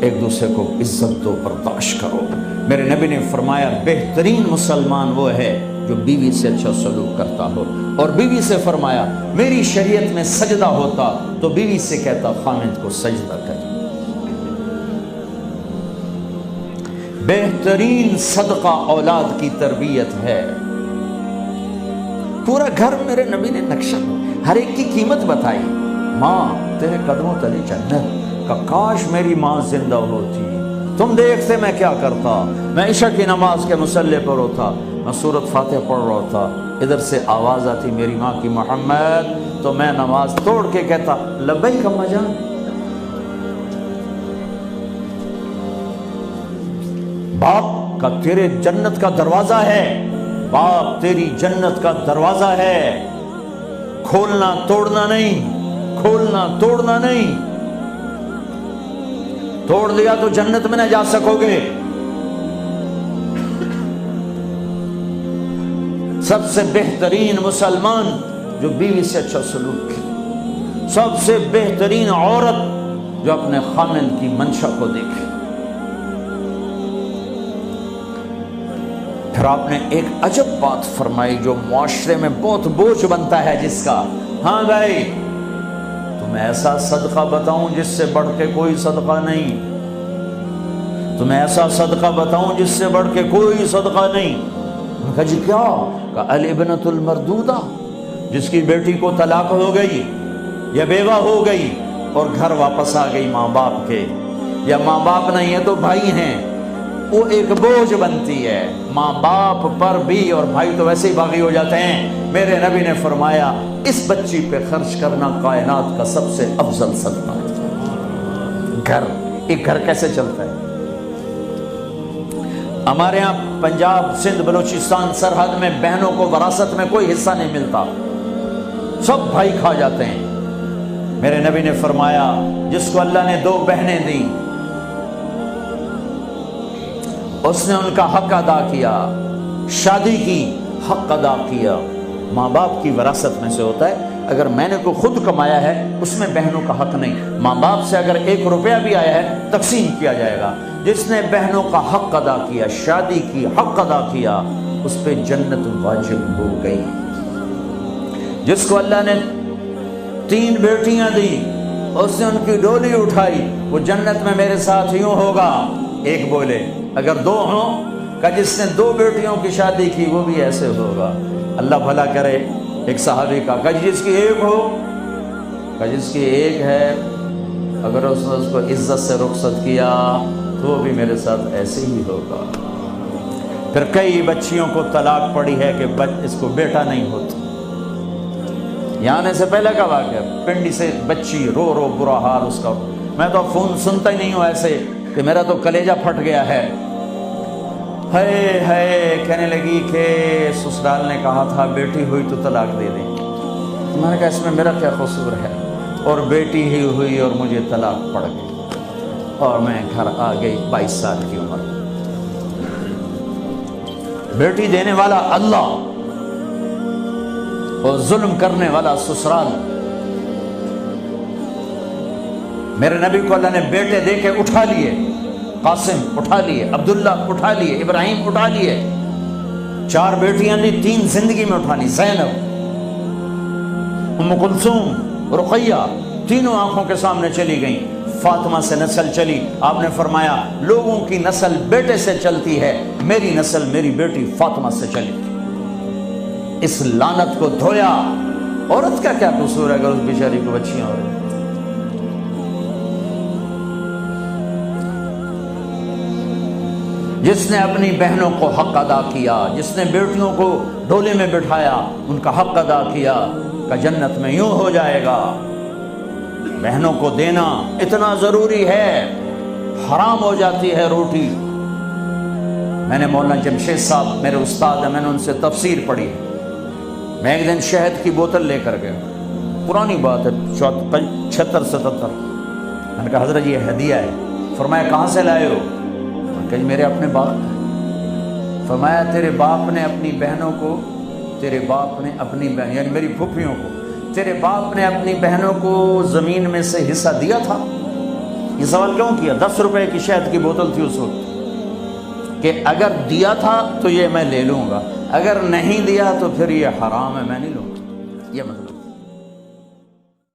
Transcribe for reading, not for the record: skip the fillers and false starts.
ایک دوسرے کو عزت دو، برداشت کرو۔ میرے نبی نے فرمایا بہترین مسلمان وہ ہے جو بیوی سے اچھا سلوک کرتا ہو، اور بیوی سے فرمایا میری شریعت میں سجدہ ہوتا تو بیوی سے کہتا خامد کو سجدہ کر۔ بہترین صدقہ اولاد کی تربیت ہے۔ پورا گھر میرے نبی نے نقشہ، ہر ایک کی قیمت بتائی۔ ماں تیرے قدموں تلے جنت، کاش میری ماں زندہ ہوتی، تم دیکھتے میں کیا کرتا، میں عشاء کی نماز کے مصلی پر ہوتا، میں سورۃ فاتحہ پڑھ رہا تھا، ادھر سے آواز آتی میری ماں کی محمد، تو میں نماز توڑ کے کہتا لبیک اماں جان۔ باپ کا تیرے جنت کا دروازہ ہے، باپ تیری جنت کا دروازہ ہے، کھولنا توڑنا نہیں، کھولنا توڑنا نہیں، توڑ دیا تو جنت میں نہ جا سکو گے۔ سب سے بہترین مسلمان جو بیوی سے اچھا سلوک کرے، سب سے بہترین عورت جو اپنے خامند کی منشا کو دیکھے۔ پھر آپ نے ایک عجب بات فرمائی جو معاشرے میں بہت بوجھ بنتا ہے جس کا، ہاں بھائی تمہیں ایسا صدقہ بتاؤں جس سے بڑھ کے کوئی صدقہ نہیں، تمہیں ایسا صدقہ بتاؤں جس سے بڑھ کے کوئی صدقہ نہیں۔ انہوں نے کہا جی کیا؟ کہا الابنۃ المردودہ، جس کی بیٹی کو طلاق ہو گئی یا بیوہ ہو گئی اور گھر واپس آ گئی ماں باپ کے، یا ماں باپ نہیں ہے تو بھائی ہیں، وہ ایک بوجھ بنتی ہے ماں باپ پر بھی، اور بھائی تو ویسے ہی باغی ہو جاتے ہیں۔ میرے نبی نے فرمایا اس بچی پہ خرچ کرنا کائنات کا سب سے افضل صدقہ ہے۔ گھر، ایک گھر کیسے چلتا ہے؟ ہمارے ہاں پنجاب، سندھ، بلوچستان سرحد میں بہنوں کو وراثت میں کوئی حصہ نہیں ملتا، سب بھائی کھا جاتے ہیں۔ میرے نبی نے فرمایا جس کو اللہ نے 2 بہنیں دیں اس نے ان کا حق ادا کیا، شادی کی حق ادا کیا۔ ماں باپ کی وراثت میں سے ہوتا ہے، اگر میں نے کوئی خود کمایا ہے اس میں بہنوں کا حق نہیں، ماں باپ سے اگر 1 روپیہ بھی آیا ہے تقسیم کیا جائے گا۔ جس نے بہنوں کا حق ادا کیا، شادی کی حق ادا کیا، اس پہ جنت واجب ہو گئی۔ جس کو اللہ نے 3 بیٹیاں دی، اس نے ان کی ڈولی اٹھائی، وہ جنت میں میرے ساتھ یوں ہوگا۔ ایک بولے اگر 2 ہوں، کہ جس نے 2 بیٹیوں کی شادی کی وہ بھی ایسے ہوگا۔ اللہ بھلا کرے۔ ایک صحابی کا کہ جس کی 1 ہو، کہ جس کی 1 ہے، اگر اس نے اس کو عزت سے رخصت کیا تو وہ بھی میرے ساتھ ایسے ہی ہوگا۔ پھر کئی بچیوں کو طلاق پڑی ہے کہ اس کو بیٹا نہیں ہوتا۔ یہاں آنے سے پہلے کا واقعہ، پنڈی سے بچی رو رو برا حال اس کا، میں تو فون سنتا ہی نہیں ہوں ایسے کہ میرا تو کلیجہ پھٹ گیا ہے۔ ہے کہنے لگی کہ سسرال نے کہا تھا بیٹی ہوئی تو طلاق دے دیں۔ میں نے کہا اس میں میرا کیا قصور ہے، اور بیٹی ہی ہوئی اور مجھے طلاق پڑ گئی، اور میں گھر آ گئی 22 سال کی عمر۔ بیٹی دینے والا اللہ اور ظلم کرنے والا سسرال۔ میرے نبی کو اللہ نے بیٹے دے کے اٹھا لیے، قاسم اٹھا لیے، عبداللہ اٹھا لیے، ابراہیم اٹھا لیے، 4 بیٹیاں دی، 3 زندگی میں اٹھا لی، زینب، ام کلثوم، رقیہ، تینوں آنکھوں کے سامنے چلی گئیں۔ فاطمہ سے نسل چلی، آپ نے فرمایا لوگوں کی نسل بیٹے سے چلتی ہے، میری نسل میری بیٹی فاطمہ سے چلی۔ اس لعنت کو دھویا۔ عورت کا کیا قصور ہے اگر اس بیچاری کو بچیاں ہو رہی؟ جس نے اپنی بہنوں کو حق ادا کیا، جس نے بیٹیوں کو ڈولے میں بٹھایا، ان کا حق ادا کیا، کہ جنت میں یوں ہو جائے گا۔ بہنوں کو دینا اتنا ضروری ہے، حرام ہو جاتی ہے روٹی۔ میں نے مولانا جمشید صاحب میرے استاد ہیں، میں نے ان سے تفسیر پڑھی۔ میں ایک دن شہد کی بوتل لے کر گیا، پرانی بات ہے 76-77۔ میں نے کہا حضرت یہ ہدیہ ہے۔ فرمایا کہاں سے لائے ہو؟ کہ میرے اپنے باپ نے۔ فرمایا تیرے باپ نے اپنی بہنوں کو، تیرے باپ نے اپنی بہن یعنی میری پھوپھیوں کو، تیرے باپ نے اپنی بہنوں کو زمین میں سے حصہ دیا تھا؟ یہ سوال کیوں کیا؟ 10 روپے کی شہد کی بوتل تھی اس وقت، کہ اگر دیا تھا تو یہ میں لے لوں گا، اگر نہیں دیا تو پھر یہ حرام ہے، میں نہیں لوں گا، یہ مطلب